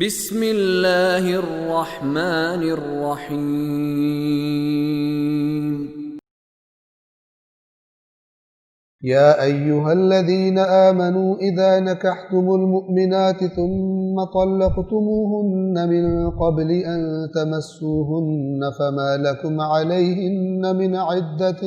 بسم اللہ الرحمن الرحیم یا ایہا الذین آمنوا اذا نکحتم المؤمنات ثم طلقتموہن من قبل ان تمسوہن فما لکم علیہن من عدت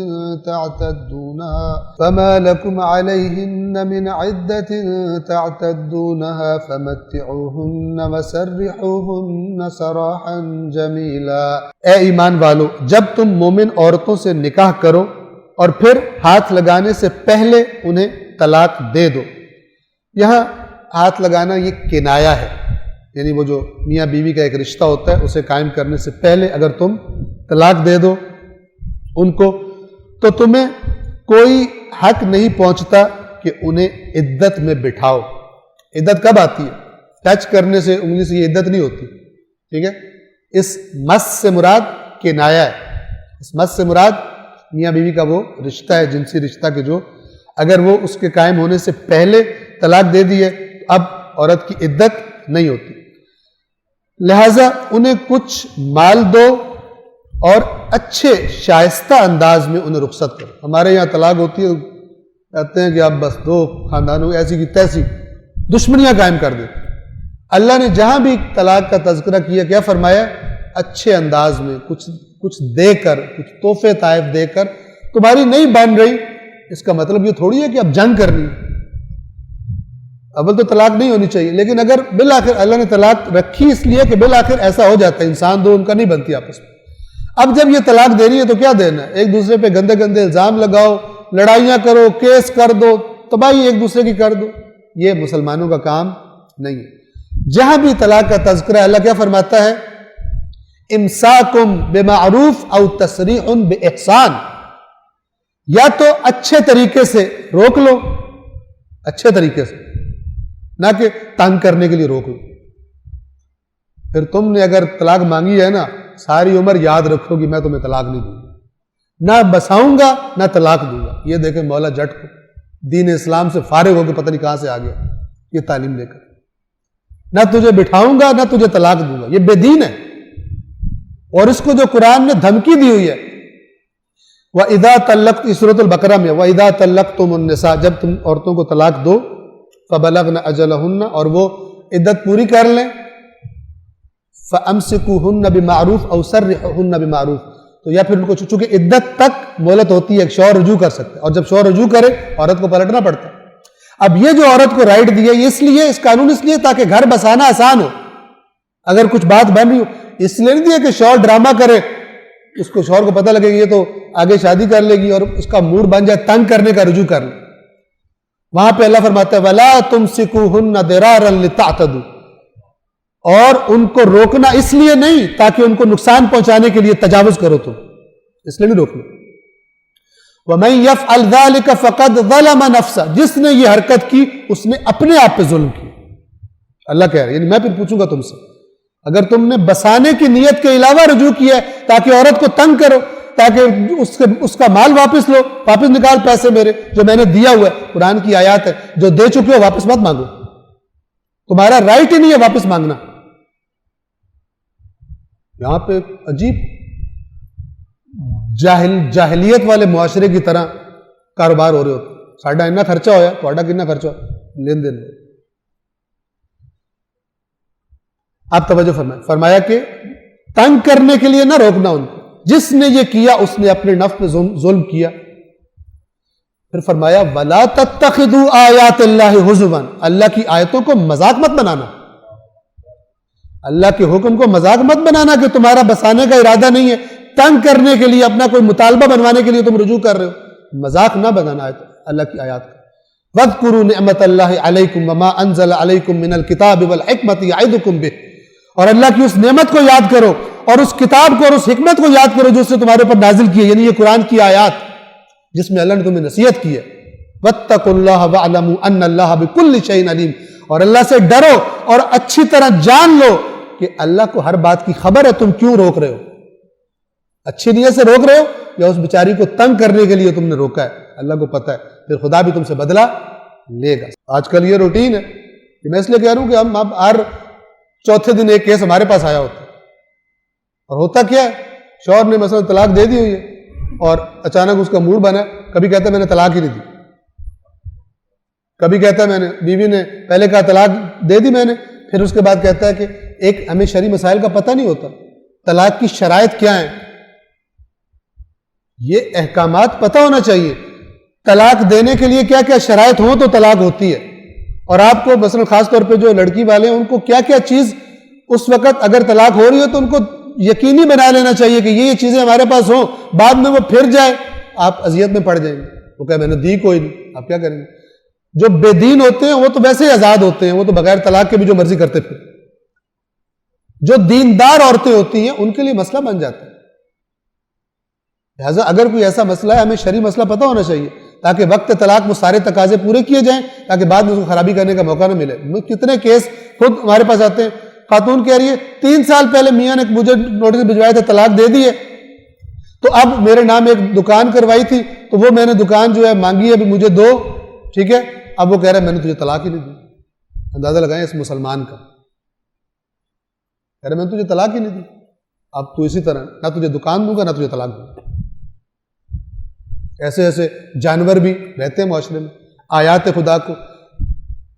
تعتدونها فمتعوہن وسرحوہن سراحا جمیلا۔ اے ایمان والو، جب تم مومن عورتوں سے نکاح کرو اور پھر ہاتھ لگانے سے پہلے انہیں طلاق دے دو۔ یہاں ہاتھ لگانا یہ کنایا ہے، یعنی وہ جو میاں بیوی کا ایک رشتہ ہوتا ہے اسے قائم کرنے سے پہلے اگر تم طلاق دے دو ان کو تو تمہیں کوئی حق نہیں پہنچتا کہ انہیں عدت میں بٹھاؤ۔ عدت کب آتی ہے؟ ٹچ کرنے سے، انگلی سے یہ عدت نہیں ہوتی، ٹھیک ہے؟ اس مس سے مراد کنایا ہے، اس مس سے مراد میاں بیوی کا وہ رشتہ ہے، جنسی رشتہ کے جو اگر وہ اس کے قائم ہونے سے پہلے طلاق دے دی ہے اب عورت کی عدت نہیں ہوتی، لہٰذا انہیں کچھ مال دو اور اچھے شائستہ انداز میں انہیں رخصت کرو۔ ہمارے یہاں طلاق ہوتی ہے، کہتے ہیں کہ اب بس دو خاندانوں ایسی کی تیسی دشمنیاں قائم کر دے۔ اللہ نے جہاں بھی طلاق کا تذکرہ کیا کیا فرمایا؟ اچھے انداز میں کچھ دے کر، کچھ تحفے طائف دے کر۔ تمہاری نہیں بن رہی اس کا مطلب یہ تھوڑی ہے کہ اب جنگ کرنی ہے، اول تو طلاق نہیں ہونی چاہیے، لیکن اگر بالآخر اللہ نے طلاق رکھی اس لیے کہ بالآخر ایسا ہو جاتا ہے، انسان دو ان کا نہیں بنتی آپس میں۔ اب جب یہ طلاق دینی ہے تو کیا دینا ہے؟ ایک دوسرے پہ گندے گندے الزام لگاؤ، لڑائیاں کرو، کیس کر دو، تباہی ایک دوسرے کی کر دو، یہ مسلمانوں کا کام نہیں ہے۔ جہاں بھی طلاق کا تذکرہ ہے اللہ کیا فرماتا ہے؟ امساکم بمعروف او تسریح باحسان، یا تو اچھے طریقے سے روک لو، اچھے طریقے سے، نہ کہ تنگ کرنے کے لیے روک لو۔ پھر تم نے اگر طلاق مانگی ہے نا، ساری عمر یاد رکھو گی میں تمہیں طلاق نہیں دوں گا، نہ بساؤں گا نہ طلاق دوں گا۔ یہ دیکھیں مولا جٹ کو دین اسلام سے فارغ ہو کے پتہ نہیں کہاں سے آ گیا یہ تعلیم لے کر، نہ تجھے بٹھاؤں گا نہ تجھے طلاق دوں گا، یہ بے دین ہے۔ اور اس کو جو قرآن نے دھمکی دی ہوئی ہے، وَإِذَا طَلَّقْتُمْ، سورۃ البقرہ میں وَإِذَا طَلَّقْتُمُ النِّسَاءَ، جب تم عورتوں کو طلاق دو، فَبَلَغْنَ أَجَلَهُنَّ، اور وہ عدت پوری کر لیں، فَأَمْسِكُوهُنَّ بِمَعْرُوفٍ أَوْ سَرِّحُوهُنَّ بِمَعْرُوفٍ، تو یا پھر ان کو چونکہ عدت تک مہلت ہوتی ہے، ایک شوہر رجوع کر سکتا ہے، اور جب شوہر رجوع کرے عورت کو پلٹنا پڑتا ہے۔ اب یہ جو عورت کو رائٹ دی ہے اس لیے، اس قانون اس لیے تاکہ گھر بسانا آسان ہو، اگر کچھ بات بن رہی ہو، اس لیے نہیں دیا کہ شوہر ڈرامہ کرے، اس کو شوہر کو پتہ لگے گی یہ تو آگے شادی کر لے گی اور اس کا موڈ بن جائے تنگ کرنے کا، رجوع کر لے۔ وہاں پہ اللہ فرماتا ہے وَلَا تُمْسِكُوهُنَّ ضِرَارًا لِتَعْتَدُوا، اور ان کو روکنا اس لیے نہیں تاکہ ان کو نقصان پہنچانے کے لیے تجاوز کرو، تم اس لیے نہیں روکنا۔ وَمَن يَفْعَلْ ذَلِكَ فَقَدْ ظَلَمَ نَفْسَهُ، جس نے یہ حرکت کی اس نے اپنے آپ پہ ظلم کیا۔ اللہ کہہ رہا ہے، یعنی میں پھر پوچھوں گا تم سے، اگر تم نے بسانے کی نیت کے علاوہ رجوع کیا ہے تاکہ عورت کو تنگ کرو، تاکہ اس کا مال واپس لو، واپس نکال پیسے میرے جو میں نے دیا ہوا ہے، قرآن کی آیات ہے، جو دے چکے ہو واپس مت مانگو، تمہارا رائٹ ہی نہیں ہے واپس مانگنا۔ یہاں پہ عجیب جاہلیت والے معاشرے کی طرح کاروبار ہو رہے ہوتے، ساڈا اتنا خرچہ ہویا، تھوڑا کتنا خرچہ ہوا، لین دین۔ آپ توجہ فرمایا کہ تنگ کرنے کے لیے نہ روکنا ان کو، جس نے یہ کیا اس نے اپنے نفس پہ ظلم کیا۔ پھر فرمایا وَلَا تَتَّخِذُوا آیَاتِ اللَّهِ هُزُوًا، اللہ کی آیتوں کو مذاق مت بنانا، اللہ کے حکم کو مذاق مت بنانا کہ تمہارا بسانے کا ارادہ نہیں ہے، تنگ کرنے کے لیے اپنا کوئی مطالبہ بنوانے کے لیے تم رجوع کر رہے ہو، مذاق نہ بنانا ہے اللہ کی آیات کا۔ وَاذْكُرُوا نِعْمَةَ اللَّهِ عَلَيْكُمْ وَمَا أَنزَلَ عَلَيْكُمْ مِنَ الْكِتَابِ وَالْحِكْمَةِ يَعِظُكُمْ بِهِ، اور اللہ کی اس نعمت کو یاد کرو اور اس کتاب کو اور اس حکمت کو یاد کرو جو اس نے تمہارے اوپر نازل کی ہے، یعنی یہ قرآن کی آیات جس میں اللہ نے تمہیں نصیحت کی ہے۔ وَاتَّقُوا اللَّهَ وَاعْلَمُوا أَنَّ اللَّهَ بِكُلِّ شَيْءٍ عَلِيمٌ، اور اللہ سے ڈرو اور اچھی طرح جان لو کہ اللہ کو ہر بات کی خبر ہے، تم کیوں روک رہے ہو، اچھی نیت سے روک رہے ہو یا اس بیچاری کو تنگ کرنے کے لیے تم نے روکا ہے، اللہ کو پتہ ہے، پھر خدا بھی تم سے بدلہ لے گا۔ آج کل یہ روٹین ہے، میں اس لیے کہہ رہا ہوں کہ ہم اب ہر چوتھے دن ایک کیس ہمارے پاس آیا ہوتا ہے، اور ہوتا کیا ہے، شوہر نے مثلا طلاق دے دی ہوئی ہے اور اچانک اس کا موڈ بنا، کبھی کہتا ہے میں نے طلاق ہی نہیں دی، کبھی کہتا ہے میں نے، بیوی نے پہلے کہا طلاق دے دی میں نے، پھر اس کے بعد کہتا ہے کہ ایک ہمیں شرعی مسائل کا پتہ نہیں ہوتا، طلاق کی شرائط کیا ہیں، یہ احکامات پتہ ہونا چاہیے، طلاق دینے کے لیے کیا کیا شرائط ہوں تو طلاق ہوتی ہے، اور آپ کو مثلا خاص طور پہ جو لڑکی والے ہیں ان کو کیا کیا چیز اس وقت اگر طلاق ہو رہی ہے تو ان کو یقینی بنا لینا چاہیے کہ یہ چیزیں ہمارے پاس ہوں، بعد میں وہ پھر جائے آپ اذیت میں پڑ جائیں گے، وہ کہے میں نے دی کوئی نہیں، آپ کیا کریں گے؟ جو بے دین ہوتے ہیں وہ تو ویسے ہی آزاد ہوتے ہیں، وہ تو بغیر طلاق کے بھی جو مرضی کرتے پھر، جو دیندار عورتیں ہوتی ہیں ان کے لیے مسئلہ بن جاتا ہے، لہٰذا اگر کوئی ایسا مسئلہ ہے ہمیں شرعی مسئلہ پتہ ہونا چاہیے تاکہ وقت طلاق میں سارے تقاضے پورے کیے جائیں تاکہ بعد میں اس کو خرابی کرنے کا موقع نہ ملے۔ کتنے کیس خود ہمارے پاس آتے ہیں، خاتون کہہ رہی ہے 3 سال پہلے میاں نے مجھے نوٹس بھجوایا تھا، طلاق دے دی ہے، تو اب میرے نام ایک دکان کروائی تھی تو وہ میں نے دکان جو ہے مانگی ہے ابھی مجھے دو، ٹھیک ہے، اب وہ کہہ رہا ہے میں نے تجھے طلاق ہی نہیں دی۔ اندازہ لگائیں اس مسلمان کا، کہہ رہا میں نے تجھے طلاق ہی نہیں دی، اب تو اسی طرح نہ تجھے دکان دوں گا نہ تجھے طلاق دوں گا۔ ایسے ایسے جانور بھی رہتے ہیں معاشرے میں، آیات خدا کو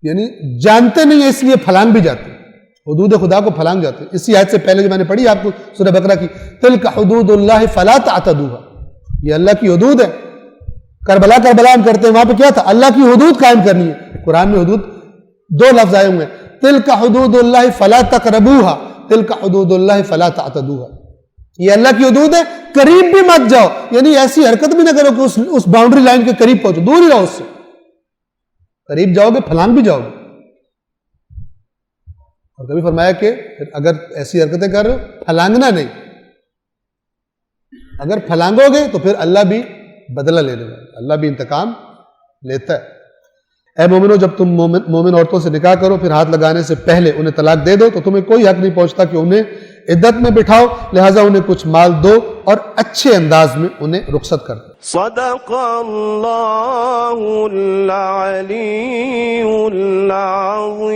یعنی جانتے نہیں ہیں اس لیے پھلانگ بھی جاتے ہیں، حدود خدا کو پھلانگ جاتے ہیں۔ اسی آیت سے پہلے جو میں نے پڑھی آپ کو سورہ بقرہ کی، تلک حدود اللہ فلا تعتدوها، یہ اللہ کی حدود ہے۔ کربلا ہم کرتے ہیں، وہاں پہ کیا تھا؟ اللہ کی حدود قائم کرنی ہے۔ قرآن میں حدود 2 لفظ آئے ہوئے ہیں، تلک حدود اللہ فلا تقربوها، تلک حدود اللہ فلا تعتدوها، یہ اللہ کی حدود ہے، قریب بھی مت جاؤ، یعنی ایسی حرکت بھی نہ کرو کہ اس باؤنڈری لائن کے قریب پہنچو، دور ہی رہو اس سے، قریب جاؤ گے پھلانگ بھی جاؤ گے۔ اور کبھی فرمایا کہ اگر ایسی حرکتیں کر رہے ہو پھلانگنا نہیں، اگر پھلانگو گے تو پھر اللہ بھی بدلہ لے لے گا، اللہ بھی انتقام لیتا ہے۔ اے مومنو، جب تم مومن عورتوں سے نکاح کرو پھر ہاتھ لگانے سے پہلے انہیں طلاق دے دو تو تمہیں کوئی حق نہیں پہنچتا کہ انہیں عدت میں بٹھاؤ، لہٰذا انہیں کچھ مال دو اور اچھے انداز میں انہیں رخصت کر دو۔ صدق اللہ العلی العظیم۔